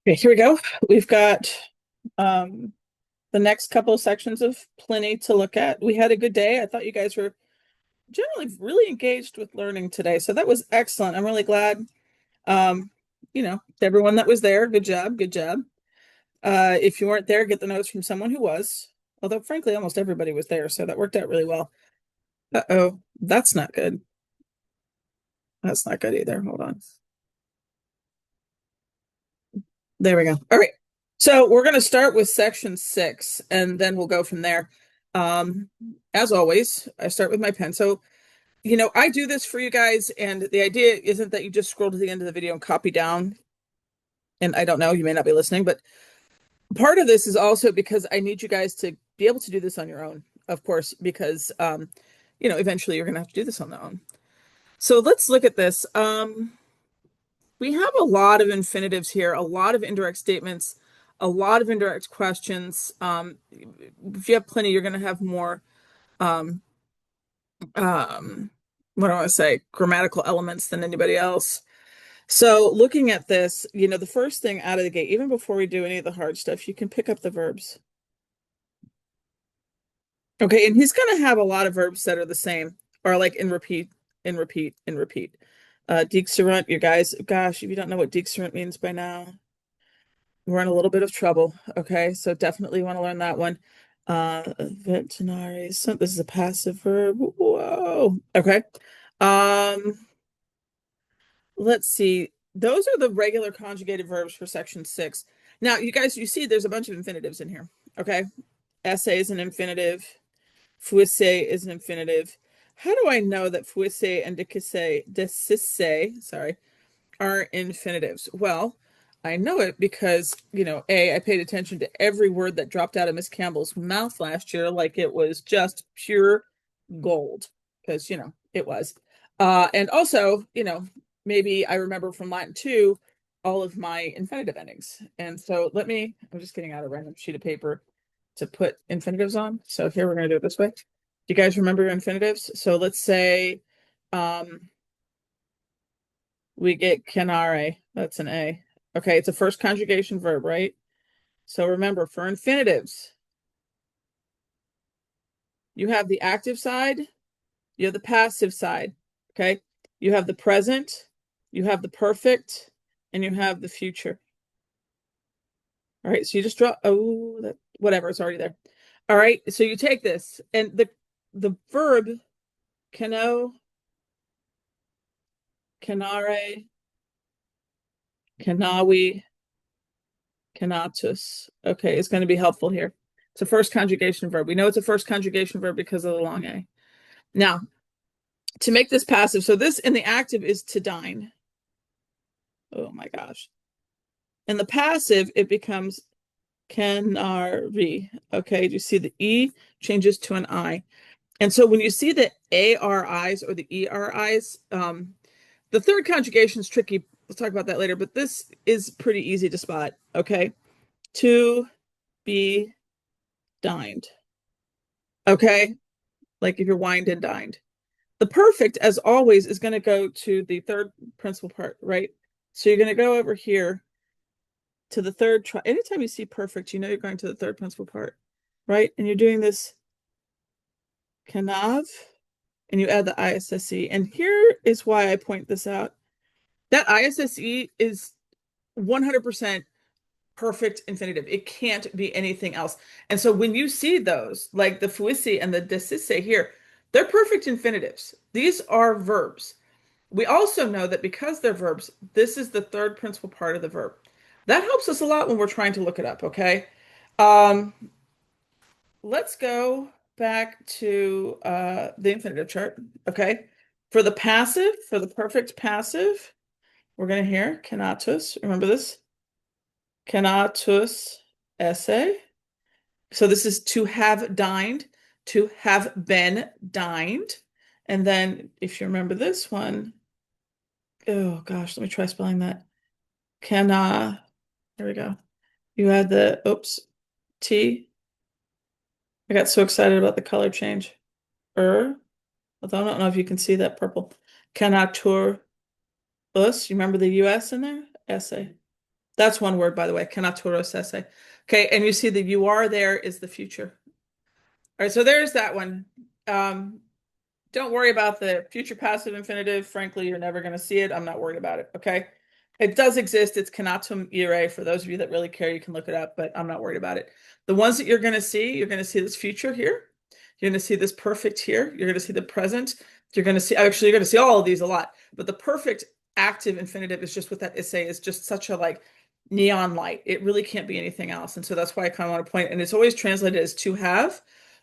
Okay, here we go. We've got um, the next couple of sections of Pliny to look at. We had a good day. I thought you guys were generally really engaged with learning today, so that was excellent. I'm really glad. Um, everyone that was there, good job, good job. If you weren't there, get the notes from someone who was. Although, frankly, almost everybody was there, so that worked out really well. Uh-oh, that's not good. That's not good either. Hold on. There we go. All right. So we're going to start with section 6, and then we'll go from there. Um, as always, I start with my pen. So, I do this for you guys, and the idea isn't that you just scroll to the end of the video and copy down. And I don't know, you may not be listening, but part of this is also because I need you guys to be able to do this on your own, of course, because eventually you're going to have to do this on their own. So let's look at this. We have a lot of infinitives here, a lot of indirect statements, a lot of indirect questions. If you have plenty, you're going to have more, um, um, what do I want to say, grammatical elements than anybody else. So looking at this, the first thing out of the gate, even before we do any of the hard stuff, you can pick up the verbs. Okay, and he's going to have a lot of verbs that are the same, or like in repeat, in repeat, in repeat. Dixerent, you guys, gosh, if you don't know what dixerent means by now, we're in a little bit of trouble. Okay, so definitely want to learn that one. Ventinare. So this is a passive verb. Whoa. Okay. Um, let's see. Those are the regular conjugated verbs for section 6. Now, you guys, you see there's a bunch of infinitives in here. Okay. Essay is an infinitive. Fuisse is an infinitive. How do I know that fuisse and decisse, sorry, are infinitives? Well, I know it because, I paid attention to every word that dropped out of Miss Campbell's mouth last year like it was just pure gold, because, it was. And also, maybe I remember from Latin 2 all of my infinitive endings. And so I'm just getting out a random sheet of paper to put infinitives on. So here we're going to do it this way. Do you guys remember your infinitives? So let's say um, we get canare. That's an A. Okay, it's a first conjugation verb, right? So remember, for infinitives, you have the active side, you have the passive side. Okay, you have the present, you have the perfect, and you have the future. All right, so you just draw. Oh, that whatever, it's already there. All right, so you take this, and the verb cano, canare, canawi, canatus. Okay, it's going to be helpful here. It's a first conjugation verb. We know it's a first conjugation verb because of the long A. Now, to make this passive, so this in the active is to dine. Oh my gosh. In the passive, it becomes canari. Okay, do you see the E changes to an I? And so when you see the ARIs or the ERIs, the third conjugation is tricky. We'll talk about that later, but this is pretty easy to spot. Okay, to be dined. Okay, like if you're wined and dined. The perfect, as always, is going to go to the third principal part, right? So you're going to go over here to the third. Anytime you see perfect, you know you're going to the third principal part, right? And you're doing this canav, and you add the ISSE. And here is why I point this out. That ISSE is 100% perfect infinitive. It can't be anything else. And so when you see those, like the fuisi and the decisse here, they're perfect infinitives. These are verbs. We also know that because they're verbs, this is the third principal part of the verb. That helps us a lot when we're trying to look it up, okay? Um, let's go back to the infinitive chart, okay? For the passive, for the perfect passive, we're going to hear canatus. Remember this? Canatus esse. So this is to have dined, to have been dined. And then if you remember this one, oh gosh, let me try spelling that. Cana, there we go. You had the, oops, T. I got so excited about the color change. Although I don't know if you can see that purple. Canatur us. You remember the US in there? Essay. That's one word, by the way. Canaturo sese. Okay, and you see the you are there is the future. All right, so there's that one. Um, don't worry about the future passive infinitive. Frankly, you're never going to see it. I'm not worried about it. Okay. It does exist. It's canatum ire. For those of you that really care, you can look it up, but I'm not worried about it. The ones that you're going to see this future here. You're going to see this perfect here. You're going to see the present. You're going to see, actually, you're going to see all of these a lot, but the perfect active infinitive is just what that essay is just such a like neon light. It really can't be anything else. And so that's why I kind of want to point, and it's always translated as to have,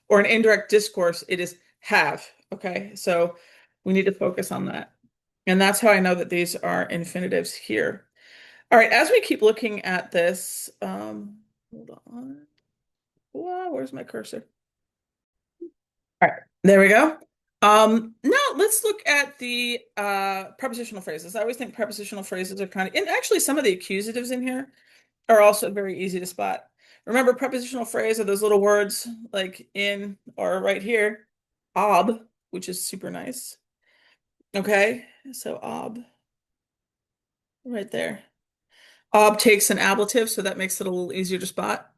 or an indirect discourse, it is have. Okay, so we need to focus on that. And that's how I know that these are infinitives here. All right, as we keep looking at this, hold on. Wow, where's my cursor? All right, there we go. Now let's look at the prepositional phrases. I always think prepositional phrases are kind of, and actually some of the accusatives in here are also very easy to spot. Remember, prepositional phrase are those little words like in or right here, ob, which is super nice. Okay, so ob right there. Ob takes an ablative, so that makes it a little easier to spot.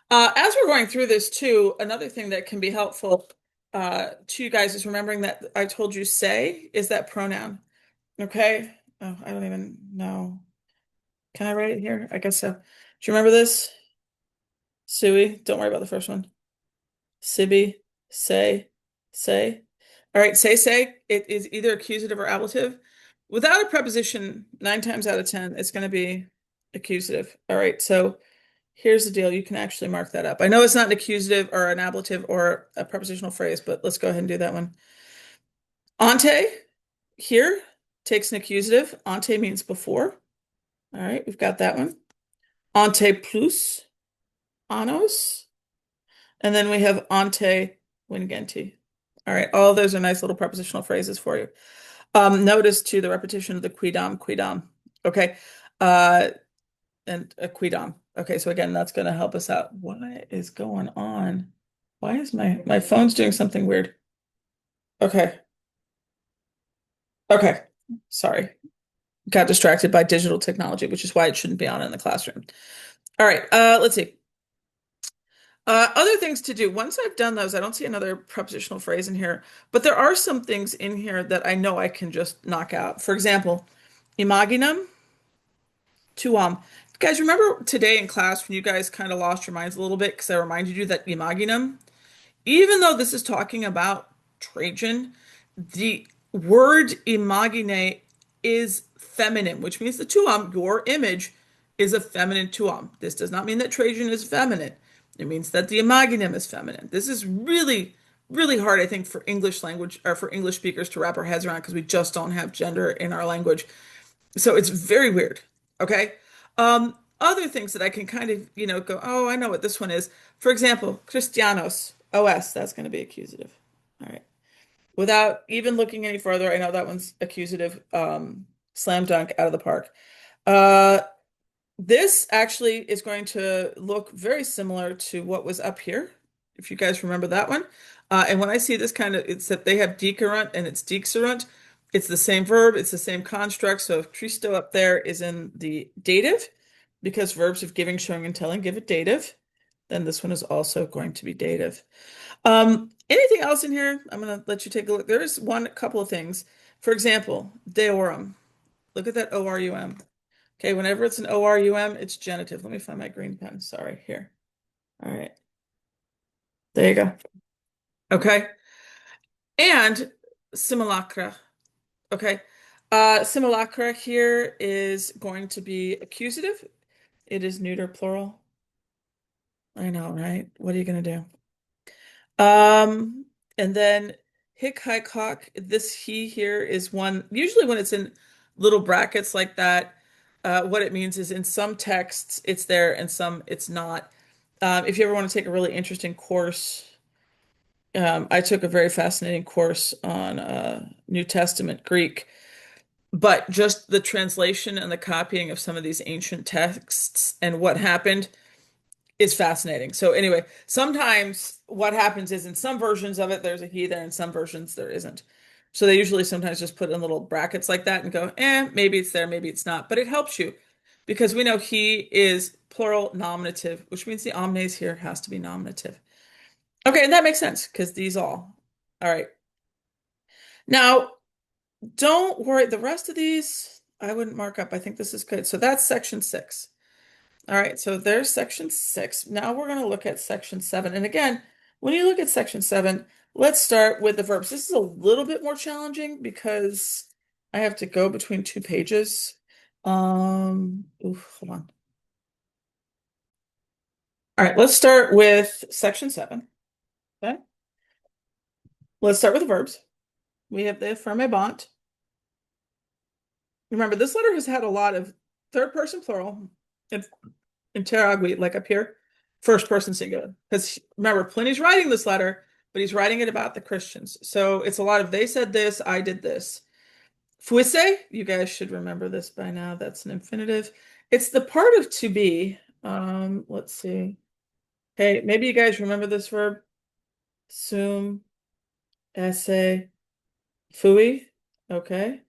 As we're going through this too, another thing that can be helpful to you guys is remembering that I told you say is that pronoun. Okay. Oh, I don't even know. Can I write it here? I guess so. Do you remember this? Sui, don't worry about the first one. Sibby, say. All right, say. It is either accusative or ablative. Without a preposition, 9 times out of 10, it's going to be accusative. All right, so here's the deal. You can actually mark that up. I know it's not an accusative or an ablative or a prepositional phrase, but let's go ahead and do that one. Ante here takes an accusative. Ante means before. All right, we've got that one. Ante plus, anos. And then we have ante vingenti. All right, all those are nice little prepositional phrases for you. Notice too the repetition of the quidam. Okay. Uh, and a quidam. Okay, so again, that's going to help us out. What is going on? Why is my phone's doing something weird? Okay. Okay. Sorry. Got distracted by digital technology, which is why it shouldn't be on in the classroom. All right, let's see. Other things to do. Once I've done those, I don't see another prepositional phrase in here, but there are some things in here that I know I can just knock out. For example, imaginum, tuam. Guys, remember today in class when you guys kind of lost your minds a little bit because I reminded you that imaginum, even though this is talking about Trajan, the word imagine is feminine, which means the tuam, your image, is a feminine tuam. This does not mean that Trajan is feminine. It means that the imaginum is feminine. This is really, really hard, I think, for English language or for English speakers to wrap our heads around because we just don't have gender in our language. So it's very weird. Okay. Other things that I can kind of, go, oh, I know what this one is. For example, Christianos, OS, that's going to be accusative. All right. Without even looking any further, I know that one's accusative. Slam dunk out of the park. Uh, this actually is going to look very similar to what was up here, if you guys remember that one. And when I see this kind of, it's that they have decurrent and it's dixerent. It's the same verb, it's the same construct. So if Christo up there is in the dative, because verbs of giving, showing, and telling give a dative, then this one is also going to be dative. Anything else in here? I'm going to let you take a look. There's one couple of things. For example, deorum. Look at that O-R-U-M. Okay, whenever it's an O-R-U-M, it's genitive. Let me find my green pen. Sorry, here. All right. There you go. Okay. And simulacra. Okay. Simulacra here is going to be accusative. It is neuter plural. I know, right? What are you going to do? And then hick, hike, hawk. This he here is one, usually when it's in little brackets like that, what it means is in some texts it's there and some it's not. If you ever want to take a really interesting course, I took a very fascinating course on New Testament Greek, but just the translation and the copying of some of these ancient texts and what happened is fascinating. So anyway, sometimes what happens is in some versions of it, there's a he there, in some versions there isn't. So they usually sometimes just put in little brackets like that and go, maybe it's there, maybe it's not. But it helps you because we know he is plural nominative, which means the omnes here has to be nominative. Okay, and that makes sense because these all. All right. Now, don't worry. The rest of these I wouldn't mark up. I think this is good. So that's section 6. All right, so there's section 6. Now we're going to look at section 7. And again, when you look at section 7, let's start with the verbs. This is a little bit more challenging because I have to go between 2 pages. Hold on. All right, let's start with section 7. Okay. Let's start with the verbs. We have the affirmation. Remember, this letter has had a lot of third person plural and interrogate, like up here, first person singular. Because remember, Pliny's writing this letter, but he's writing it about the Christians. So it's a lot of they said this, I did this. Fuisse, you guys should remember this by now. That's an infinitive. It's the part of to be. Let's see. Hey, maybe you guys remember this verb. Sum, esse, fui. Okay.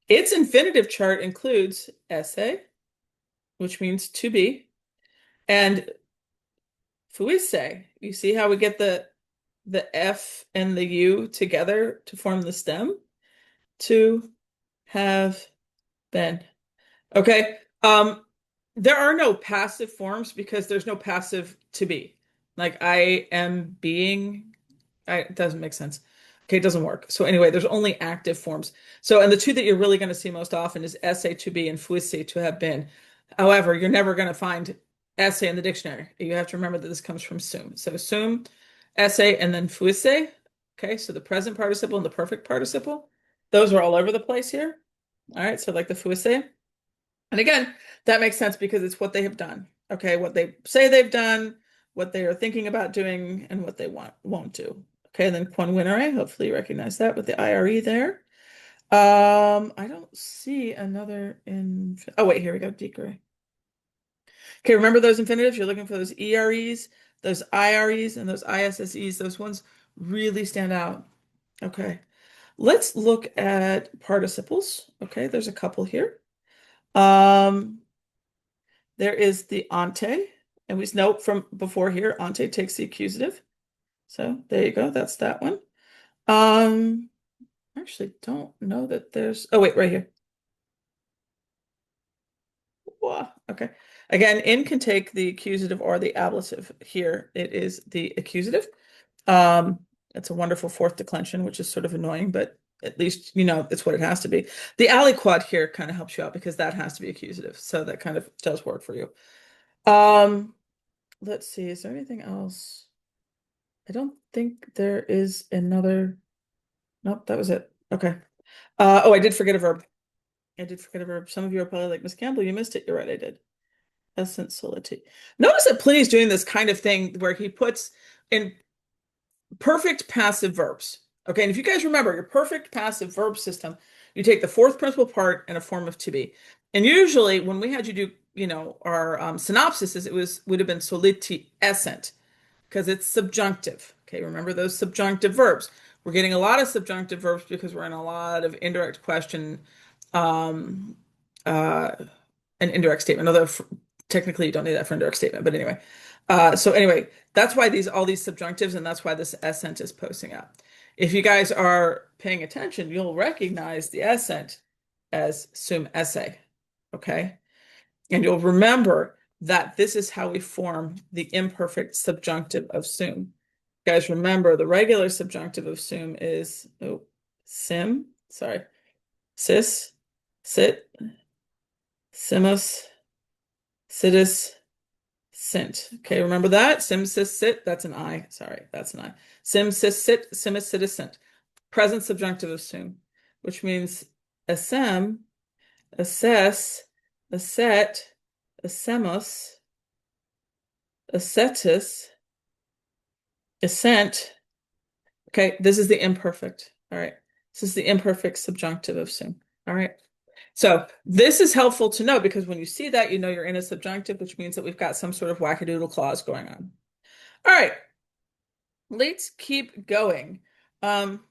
Its infinitive chart includes esse, which means to be, and fuisse. You see how we get the F and the U together to form the stem? To have been. Okay. There are no passive forms because there's no passive to be. Like I am being, it doesn't make sense. Okay, it doesn't work. So anyway, there's only active forms. So, and the two that you're really going to see most often is essay to be and fuisse to have been. However, you're never going to find essay in the dictionary. You have to remember that this comes from sum. So sum, essay, and then fuisse. Okay, so the present participle and the perfect participle, those are all over the place here. All right, so like the fuisse. And again, that makes sense because it's what they have done. Okay, what they say they've done, what they are thinking about doing, and what they won't do. Okay, and then quan winere, hopefully you recognize that with the IRE there. I don't see another in, oh wait, here we go, decre. Okay, remember those infinitives? You're looking for those EREs, those IREs, and those ISSEs. Those ones really stand out. Okay, let's look at participles. Okay, there's a couple here. Um, there is the ante, and we know from before here, ante takes the accusative. So there you go, that's that one. I actually don't know that there's, oh wait, right here. Whoa, okay. Again, in can take the accusative or the ablative. Here it is the accusative. Um, it's a wonderful fourth declension, which is sort of annoying, but at least you know it's what it has to be. The aliquot here kind of helps you out because that has to be accusative. So that kind of does work for you. Um, let's see, is there anything else? I don't think there is another. Nope, that was it. Okay. Oh, I did forget a verb. I did forget a verb. Some of you are probably like, Miss Campbell, you missed it. You're right, I did. Essentiality. Notice that Pliny's doing this kind of thing where he puts in perfect passive verbs. Okay, and if you guys remember your perfect passive verb system, you take the fourth principal part and a form of to be. And usually when we had you do, you know, our synopsises, would have been soliti essent because it's subjunctive. Okay, remember those subjunctive verbs. We're getting a lot of subjunctive verbs because we're in a lot of indirect question, um, uh, an indirect statement, although technically you don't need that for indirect statement, but anyway. So anyway, that's why all these subjunctives, and that's why this essent is posting out. If you guys are paying attention, you'll recognize the essent as sum esse, okay? And you'll remember that this is how we form the imperfect subjunctive of sum. Guys, remember the regular subjunctive of sum is sis, sit, simus, situs, sint. Okay, remember that? Sim, sis, sit, that's an I. Sorry, that's an I. Sim, sis, sit, simus, situs, sint. Present subjunctive of sum, which means assem, assess, asset, assemos, ascetus, assent. Okay, this is the imperfect. All right. This is the imperfect subjunctive of sum. All right. So this is helpful to know because when you see that, you know you're in a subjunctive, which means that we've got some sort of wackadoodle clause going on. All right. Let's keep going. Um,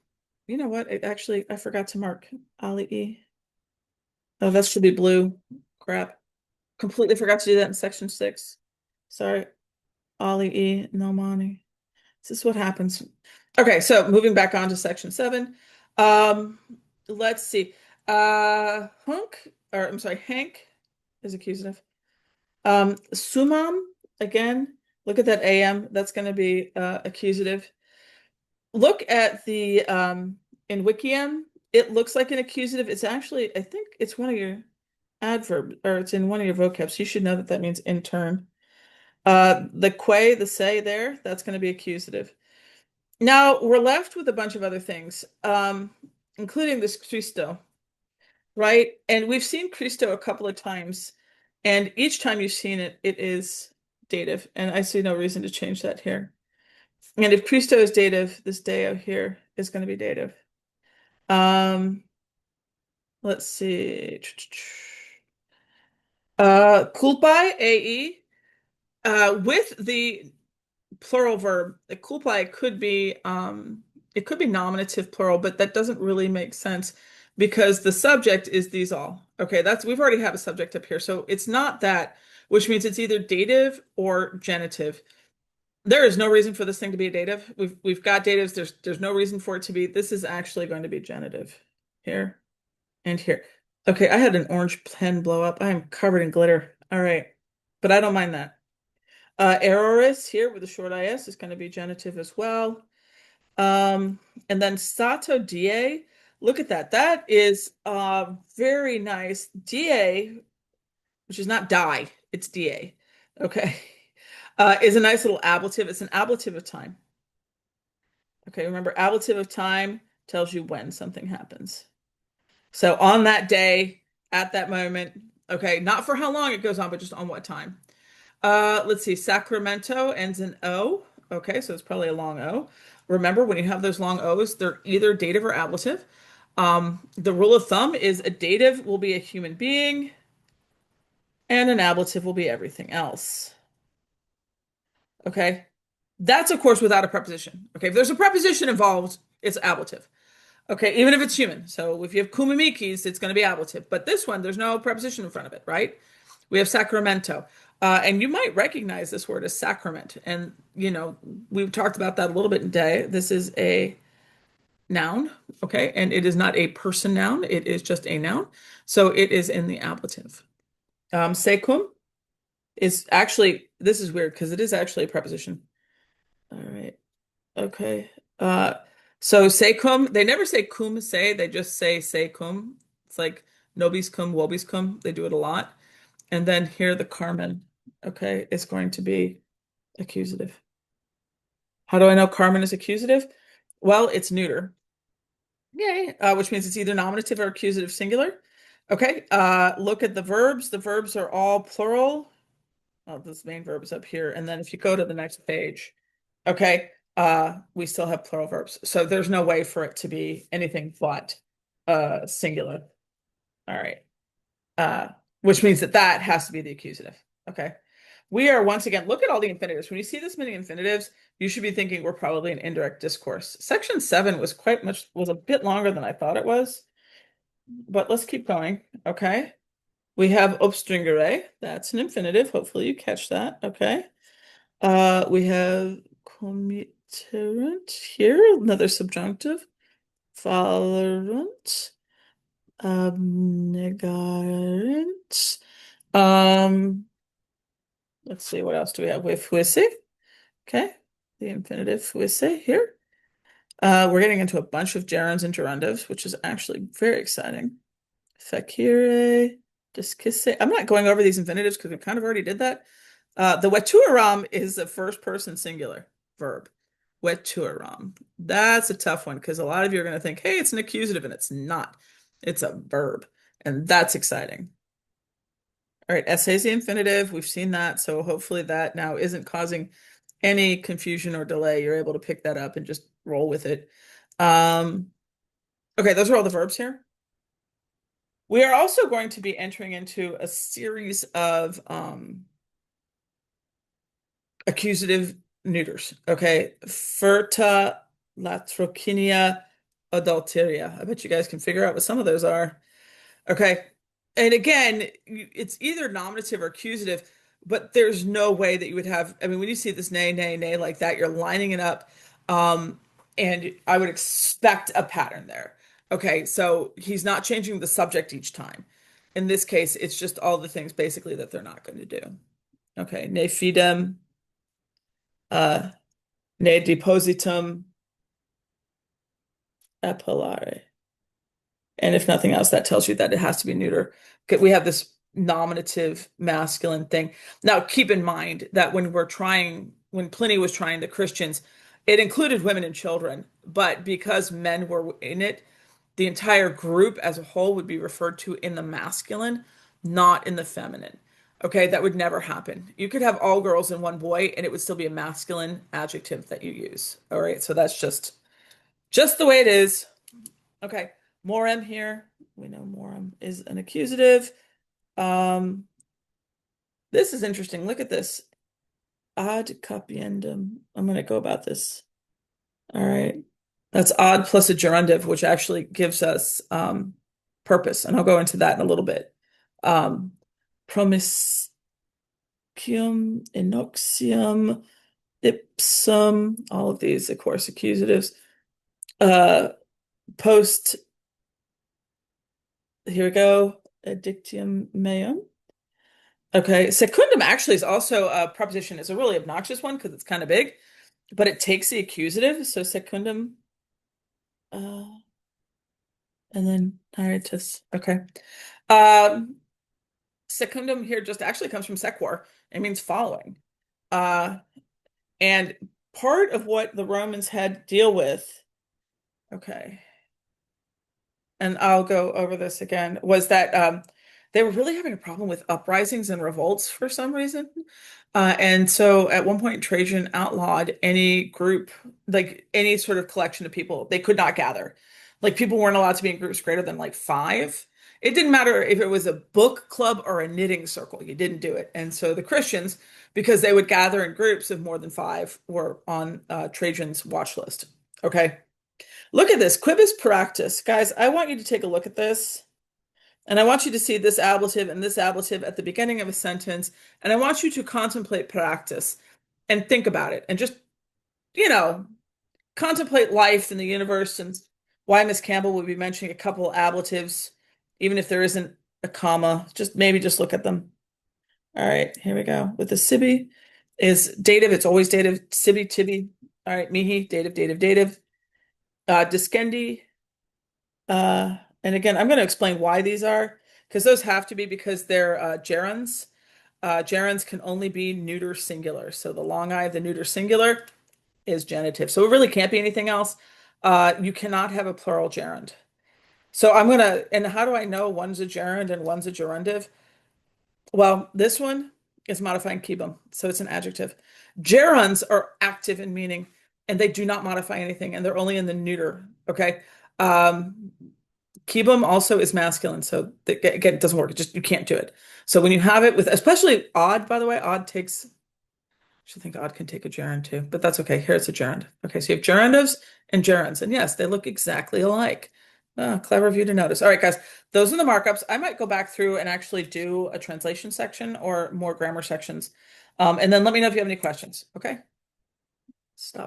you know what? I forgot to mark Ali E. Oh, that should be blue. Crap. Completely forgot to do that in section 6. Sorry. Ali E. No money. This is what happens. Okay, so moving back on to section 7. Um, let's see. I'm sorry, Hank is accusative. Sumam, again, look at that AM. That's going to be accusative. Look at the in Wikiem, it looks like an accusative. It's actually, I think it's one of your adverb, or it's in one of your vocabs. You should know that that means in turn. The que, the say there, that's going to be accusative. Now we're left with a bunch of other things, including this Christo, right? And we've seen Christo a couple of times, and each time you've seen it, it is dative, and I see no reason to change that here. And if Christo is dative, this deo here is going to be dative. Um, let's see. Culpai, AE, with the plural verb. The culpai could be it could be nominative plural, but that doesn't really make sense because the subject is these all. Okay, that's we've already have a subject up here. So it's not that, which means it's either dative or genitive. There is no reason for this thing to be a dative. We've got datives. There's no reason for it to be. This is actually going to be genitive here and here. Okay, I had an orange pen blow up. I am covered in glitter. All right, but I don't mind that. Aorist here with a short is going to be genitive as well. And then Sato DA, look at that. That is very nice. DA, which is not die, it's DA. Okay. Is a nice little ablative. It's an ablative of time. Okay, remember, ablative of time tells you when something happens. So on that day, at that moment, okay, not for how long it goes on, but just on what time. Let's see, Sacramento ends in O. Okay, so it's probably a long O. Remember, when you have those long O's, they're either dative or ablative. The rule of thumb is a dative will be a human being, and an ablative will be everything else. Okay, that's of course without a preposition. Okay, if there's a preposition involved, it's ablative. Okay, even if it's human. So if you have kumimikis, it's going to be ablative. But this one, there's no preposition in front of it, right? We have Sacramento. And you might recognize this word as sacrament. And, we've talked about that a little bit today. This is a noun, okay? And it is not a person noun, it is just a noun. So it is in the ablative. Secum is actually, this is weird because it is actually a preposition. All right. Okay. So secum, they never say cum se, they just say cum. It's like nobis cum, vobis cum. They do it a lot. And then here the Carmen, okay, is going to be accusative. How do I know Carmen is accusative? Well, it's neuter. Yay, which means it's either nominative or accusative singular. Okay, look at the verbs. The verbs are all plural. Oh, this main verb is up here. And then if you go to the next page, okay, we still have plural verbs. So there's no way for it to be anything but singular. All right. Uh, which means that that has to be the accusative. Okay. We are once again, look at all the infinitives. When you see this many infinitives, you should be thinking we're probably in indirect discourse. Section 7 was a bit longer than I thought it was, but let's keep going. Okay. We have obstringere. That's an infinitive. Hopefully you catch that. Okay. We have committerant here, another subjunctive. Tolerant. Abnegarant. Um, let's see, what else do we have? We have fuisse. Okay, the infinitive fuisse here. We're getting into a bunch of gerunds and gerundives, which is actually very exciting. Facere, discisse. I'm not going over these infinitives because we kind of already did that. The veturam is a first person singular verb. Veturam. That's a tough one because a lot of you are going to think, hey, it's an accusative, and it's not. It's a verb, and that's exciting. All right, essay is the infinitive. We've seen that, so hopefully that now isn't causing any confusion or delay. You're able to pick that up and just roll with it. Okay, those are all the verbs here. We are also going to be entering into a series of accusative neuters. Okay, furta, latrokinia, adulteria. I bet you guys can figure out what some of those are. Okay, And again, it's either nominative or accusative, but there's no way that you would have. I mean, when you see this nay, nay, nay like that, you're lining it up. Um, and I would expect a pattern there. Okay, so he's not changing the subject each time. In this case, it's just all the things basically that they're not going to do. Okay, ne fidem, uh, ne depositum appellare. And if nothing else, that tells you that it has to be neuter. Okay, we have this nominative masculine thing. Now, keep in mind that when Pliny was trying the Christians, it included women and children, but because men were in it, the entire group as a whole would be referred to in the masculine, not in the feminine. Okay, that would never happen. You could have all girls and one boy, and it would still be a masculine adjective that you use. All right, so that's just the way it is. Okay, morem here. We know morem is an accusative. Um, this is interesting. Look at this. Ad capiendum. I'm going to go about this. All right. That's odd plus a gerundive, which actually gives us purpose. And I'll go into that in a little bit. Um, promiscuum, inoxium, ipsum, all of these, of course, accusatives. Uh, post, here we go, addictium meum. Okay, secundum actually is also a preposition. It's a really obnoxious one because it's kind of big, but it takes the accusative. So secundum, uh, and then hiatus. Okay. Um, secundum here just actually comes from sequor. It means following. Uh, and part of what the Romans had to deal with, okay, and I'll go over this again, was that they were really having a problem with uprisings and revolts for some reason. And so at one point, Trajan outlawed any group, like any sort of collection of people. They could not gather. Like people weren't allowed to be in groups greater than like five. It didn't matter if it was a book club or a knitting circle, you didn't do it. And so the Christians, because they would gather in groups of more than five, were on Trajan's watch list. Okay. Look at this, quibus paractus. Guys, I want you to take a look at this. And I want you to see this ablative and this ablative at the beginning of a sentence. And I want you to contemplate practice and think about it and just, you know, contemplate life in the universe and why Miss Campbell will be mentioning a couple ablatives, even if there isn't a comma. Just maybe just look at them. All right, here we go. With the sibi is dative. It's always dative. Sibi, tibi. All right, mihi, dative, dative, dative. Discendi. And again, I'm going to explain why these are, because those have to be because they're gerunds. Gerunds can only be neuter singular. So the long I of the neuter singular is genitive. So it really can't be anything else. You cannot have a plural gerund. So I'm going to, and how do I know one's a gerund and one's a gerundive? Well, this one is modifying cubum, so it's an adjective. Gerunds are active in meaning, and they do not modify anything, and they're only in the neuter. Okay. Um, Cubum also is masculine, so again, it doesn't work. It just you can't do it. So when you have it with, especially odd, by the way, odd takes. I should think odd can take a gerund too, but that's okay. Here it's a gerund. Okay, so you have gerundives and gerunds, and yes, they look exactly alike. Ah, clever of you to notice. All right, guys, those are the markups. I might go back through and actually do a translation section or more grammar sections, and then let me know if you have any questions. Okay, stop.